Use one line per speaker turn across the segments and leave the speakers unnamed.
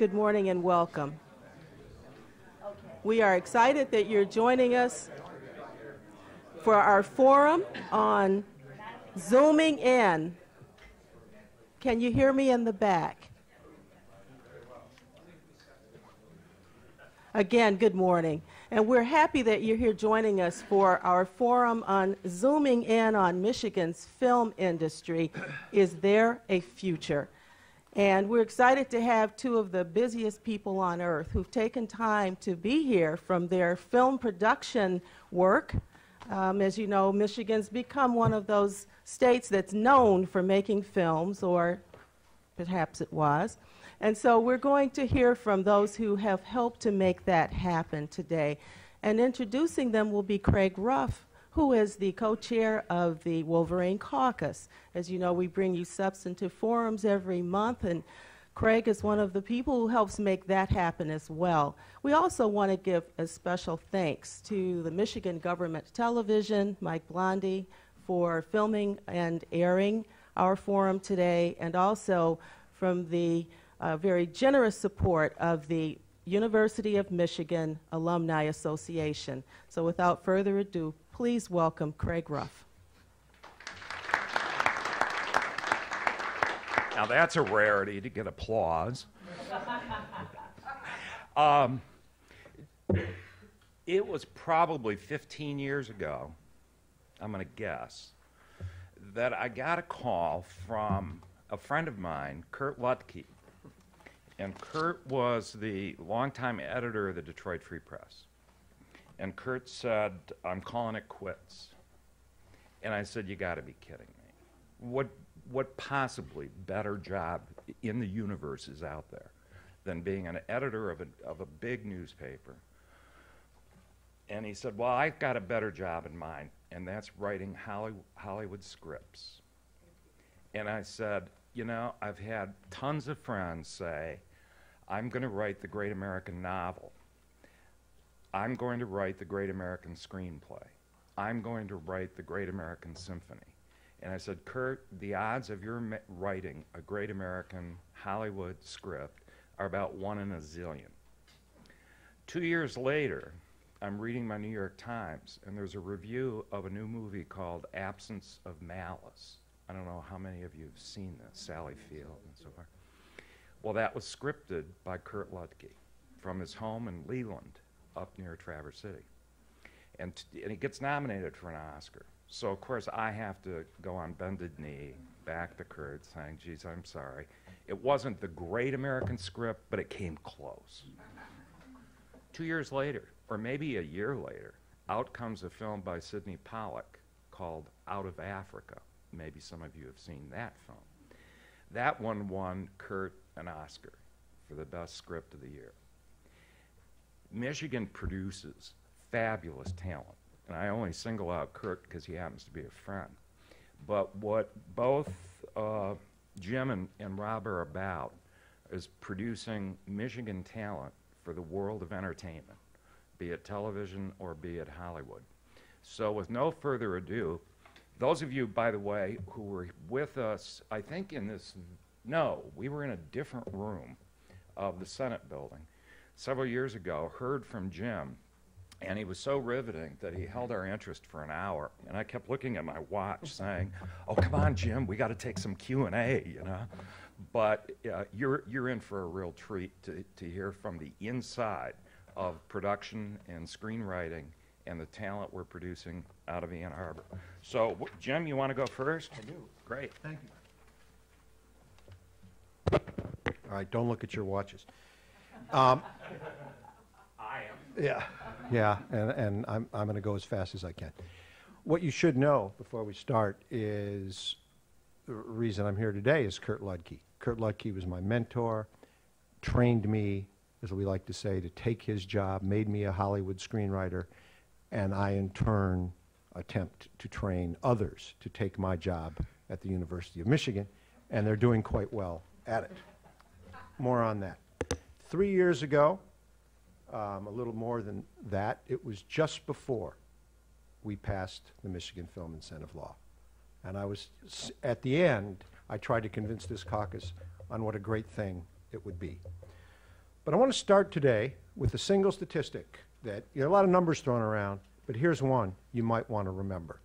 Good morning and welcome. We are excited that you're joining us for our forum on zooming in. Can you hear me in the back? Again, good morning. And we're happy that you're here joining us for our forum on zooming in on Michigan's film industry. Is there a future? And we're excited to have two of the busiest people on earth who've taken time to be here from their film production work. As you know, Michigan's become one of those states that's known for making films, or perhaps it was. And so we're going to hear from those who have helped to make that happen today. And introducing them will be Craig Ruff, who is the co-chair of the Wolverine Caucus. As you know, we bring you substantive forums every month, and Craig is one of the people who helps make that happen as well. We also want to give a special thanks to the Michigan Government Television, Mike Blondie, for filming and airing our forum today, and also from the very generous support of the University of Michigan Alumni Association. So without further ado, please welcome Craig Ruff.
Now that's a rarity to get applause. It was probably 15 years ago, I'm going to guess, that I got a call from a friend of mine, Kurt Lutke. And Kurt was the longtime editor of the Detroit Free Press. And Kurt said, I'm calling it quits. And I said, you got to be kidding me. What possibly better job in the universe is out there than being an editor of a big newspaper? And he said, well, I've got a better job in mind, and that's writing Hollywood scripts. And I said, you know, I've had tons of friends say, I'm going to write the great American novel. I'm going to write the great American screenplay. I'm going to write the great American symphony. And I said, Kurt, the odds of your writing a great American Hollywood script are about 1 in a zillion. 2 years later, I'm reading my New York Times, and there's a review of a new movie called Absence of Malice. I don't know how many of you have seen this, Sally Field and so forth. Well, that was scripted by Kurt Lutke from his home in Leland, up near Traverse City. And he gets nominated for an Oscar. So, of course, I have to go on bended knee back to Kurt saying, geez, I'm sorry. It wasn't the great American script, but it came close. 2 years later, or maybe a year later, out comes a film by Sidney Pollack called Out of Africa. Maybe some of you have seen that film. That one won Kurt an Oscar for the best script of the year. Michigan produces fabulous talent, and I only single out Kurt because he happens to be a friend. But what both Jim and Rob are about is producing Michigan talent for the world of entertainment, be it television or be it Hollywood. So with no further ado, those of you, by the way, who were with us, I think in this, no, we were in a different room of the Senate building several years ago, heard from Jim, and he was so riveting that he held our interest for an hour. And I kept looking at my watch saying, oh, come on, Jim, we got to take some Q&A, you know. But you're in for a real treat to hear from the inside of production and screenwriting and the talent we're producing out of Ann Arbor. So, Jim, you want to go first?
I do.
Great.
Thank you. All right, don't look at your watches.
I am.
Yeah, and I'm going to go as fast as I can. What you should know before we start is the reason I'm here today is Kurt Lutke. Kurt Lutke was my mentor, trained me, as we like to say, to take his job, made me a Hollywood screenwriter, and I, in turn, attempt to train others to take my job at the University of Michigan, and they're doing quite well at it. More on that. 3 years ago, a little more than that, it was just before we passed the Michigan Film Incentive Law. And I was, at the end, I tried to convince this caucus on what a great thing it would be. But I want to start today with a single statistic that, a lot of numbers thrown around, but here's one you might want to remember.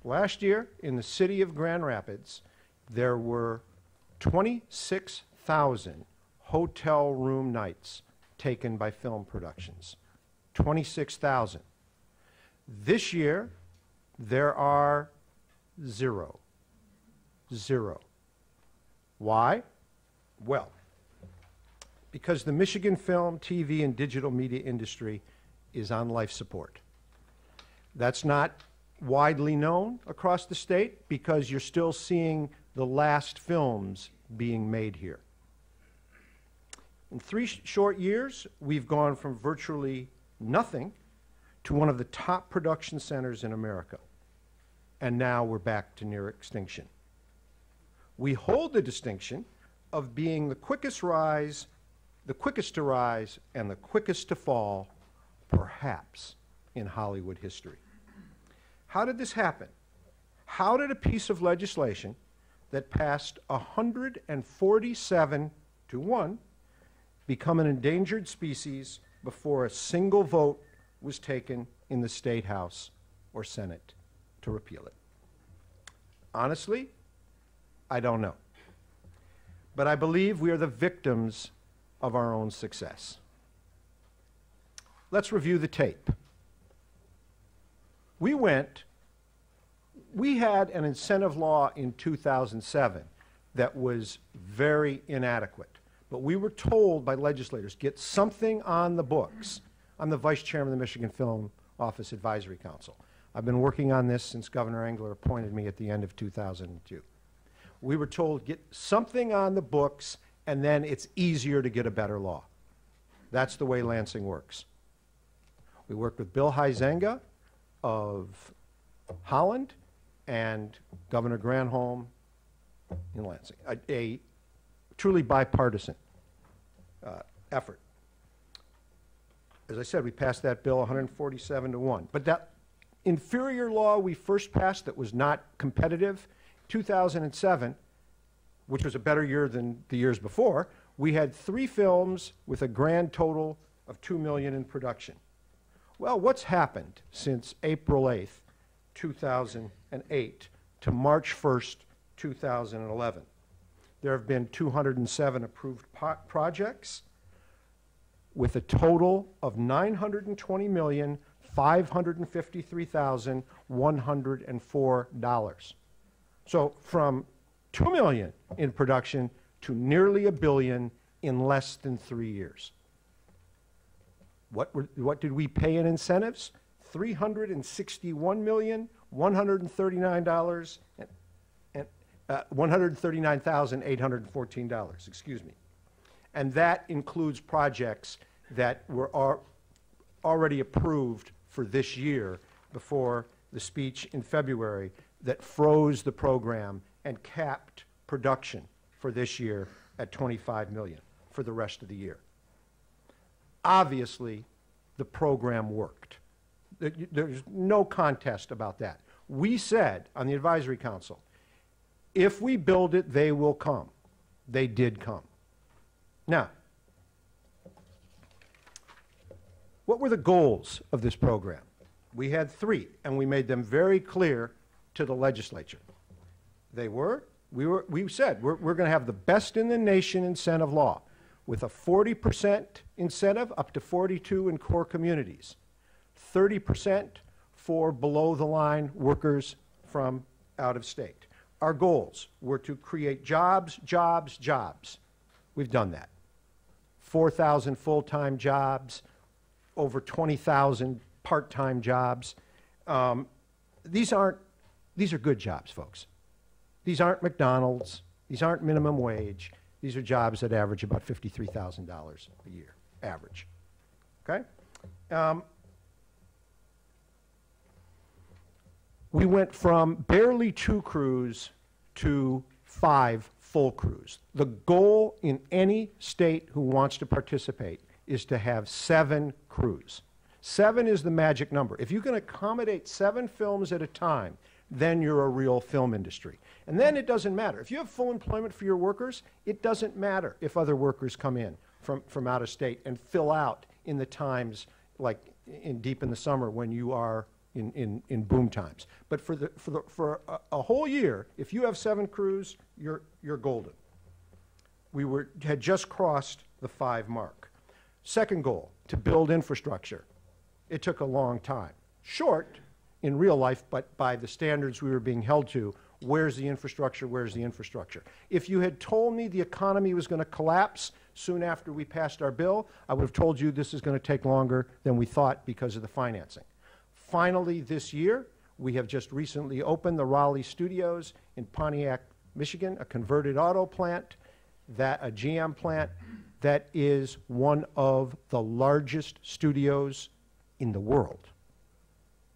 Last year, in the city of Grand Rapids, there were 26,000 hotel room nights taken by film productions. 26,000. This year, there are zero. Zero. Why? Well, because the Michigan film, TV, and digital media industry is on life support. That's not widely known across the state because you're still seeing the last films being made here. In 3 short years, we've gone from virtually nothing to one of the top production centers in America. And now we're back to near extinction. We hold the distinction of being the quickest to rise, and the quickest to fall, perhaps, in Hollywood history. How did this happen? How did a piece of legislation that passed 147 to 1 become an endangered species before a single vote was taken in the State House or Senate to repeal it? Honestly, I don't know. But I believe we are the victims of our own success. Let's review the tape. We had an incentive law in 2007 that was very inadequate. But we were told by legislators, get something on the books. I'm the vice chairman of the Michigan Film Office Advisory Council. I've been working on this since Governor Engler appointed me at the end of 2002. We were told, get something on the books, and then it's easier to get a better law. That's the way Lansing works. We worked with Bill Huizenga of Holland and Governor Granholm in Lansing. A truly bipartisan effort. As I said, we passed that bill 147 to 1. But that inferior law we first passed that was not competitive, 2007, which was a better year than the years before, we had 3 films with a grand total of $2 million in production. Well, what's happened since April 8th, 2008 to March 1st, 2011? There have been 207 approved projects with a total of $920,553,104. So from $2 million in production to nearly $1 billion in less than 3 years. What did we pay in incentives? $139,814, excuse me. And that includes projects that were already approved for this year before the speech in February that froze the program and capped production for this year at $25 million for the rest of the year. Obviously, the program worked. There's no contest about that. We said on the advisory council, if we build it, they will come. They did come. Now, what were the goals of this program? We had 3, and we made them very clear to the legislature. We said, we're going to have the best in the nation incentive law with a 40% incentive up to 42 in core communities, 30% for below-the-line workers from out of state. Our goals were to create jobs, jobs, jobs. We've done that. 4,000 full-time jobs, over 20,000 part-time jobs. These are good jobs, folks. These aren't McDonald's. These aren't minimum wage. These are jobs that average about $53,000 a year, average. Okay? We went from barely 2 crews to 5 full crews. The goal in any state who wants to participate is to have 7 crews. 7 is the magic number. If you can accommodate 7 films at a time, then you're a real film industry. And then it doesn't matter. If you have full employment for your workers, it doesn't matter if other workers come in. from out of state and fill out in the times like deep in the summer when you are in boom times. But for a whole year, if you have 7 crews, you're golden. We had just crossed the 5 mark. Second goal, to build infrastructure. It took a long time. Short in real life, but by the standards we were being held to, where's the infrastructure, where's the infrastructure? If you had told me the economy was going to collapse soon after we passed our bill, I would have told you this is going to take longer than we thought because of the financing. Finally, this year, we have just recently opened the Raleigh Studios in Pontiac, Michigan, a converted auto plant, a GM plant that is one of the largest studios in the world.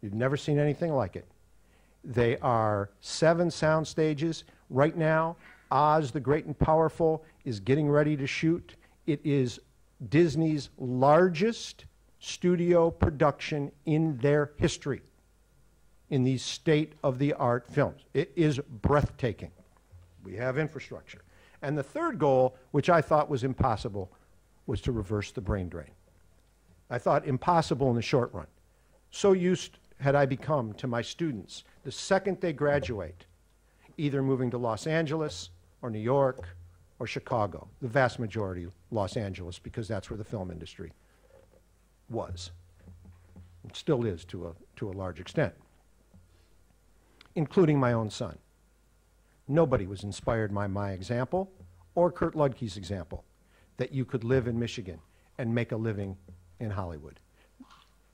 You've never seen anything like it. They are 7 sound stages. Right now, Oz the Great and Powerful is getting ready to shoot. It is Disney's largest studio production in their history in these state-of-the-art films. It is breathtaking. We have infrastructure. And the third goal, which I thought was impossible, was to reverse the brain drain. I thought impossible in the short run. So used had I become to my students, the second they graduate, either moving to Los Angeles or New York or Chicago, the vast majority Los Angeles, because that's where the film industry was. It still is to a large extent, including my own son. Nobody was inspired by my example or Kurt Ludke's example that you could live in Michigan and make a living in Hollywood.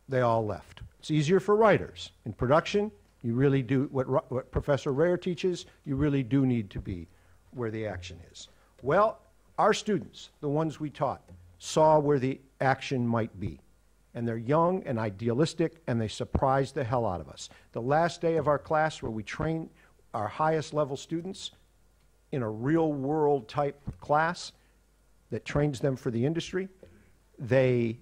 They all left. It's easier for writers. In production, you really do, what Professor Rayher teaches, you really do need to be where the action is. Well, our students, the ones we taught, saw where the action might be. And they're young and idealistic, and they surprised the hell out of us. The last day of our class, where we train our highest level students in a real world type class that trains them for the industry, they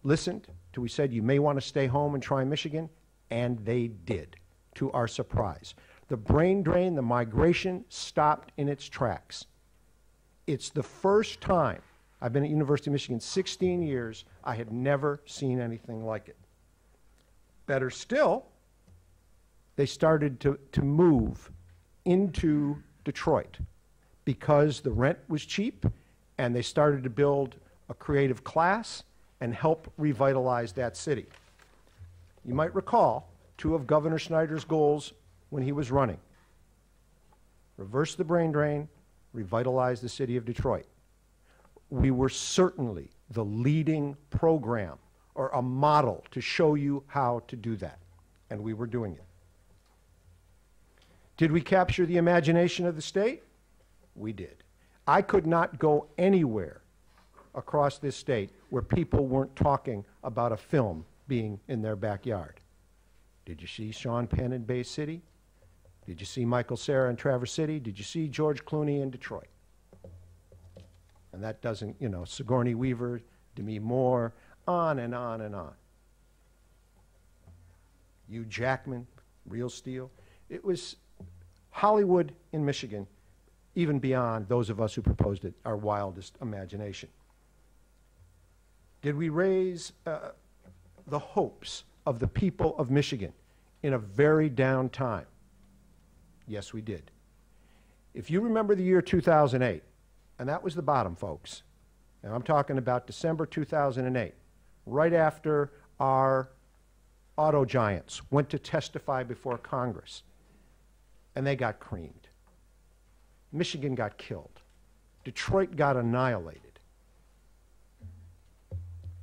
listened to, we said, you may want to stay home and try Michigan, and they did, to our surprise. The brain drain, the migration, stopped in its tracks. It's the first time, I've been at University of Michigan 16 years, I had never seen anything like it. Better still, they started to move into Detroit because the rent was cheap, and they started to build a creative class and help revitalize that city. You might recall 2 of Governor Snyder's goals when he was running. Reverse the brain drain, revitalize the city of Detroit. We were certainly the leading program or a model to show you how to do that, and we were doing it. Did we capture the imagination of the state? We did. I could not go anywhere across this state where people weren't talking about a film being in their backyard. Did you see Sean Penn in Bay City? Did you see Michael Cera in Traverse City? Did you see George Clooney in Detroit? And that doesn't, you know, Sigourney Weaver, Demi Moore, on and on and on. Hugh Jackman, Real Steel. It was Hollywood in Michigan, even beyond those of us who proposed it, our wildest imagination. Did we raise the hopes of the people of Michigan in a very down time? Yes, we did. If you remember the year 2008, and that was the bottom, folks, and I'm talking about December 2008, right after our auto giants went to testify before Congress, and they got creamed. Michigan got killed. Detroit got annihilated.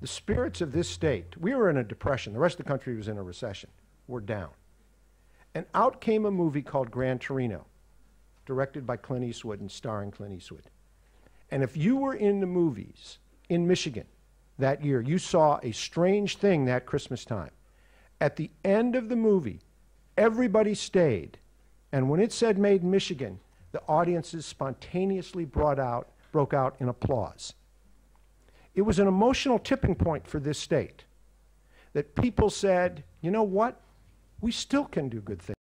The spirits of this state, we were in a depression. The rest of the country was in a recession. We're down. And out came a movie called Gran Torino, directed by Clint Eastwood and starring Clint Eastwood. And if you were in the movies in Michigan that year, you saw a strange thing that Christmas time. At the end of the movie, everybody stayed. And when it said Made in Michigan, the audiences spontaneously broke out in applause. It was an emotional tipping point for this state that people said, you know what? We still can do good things.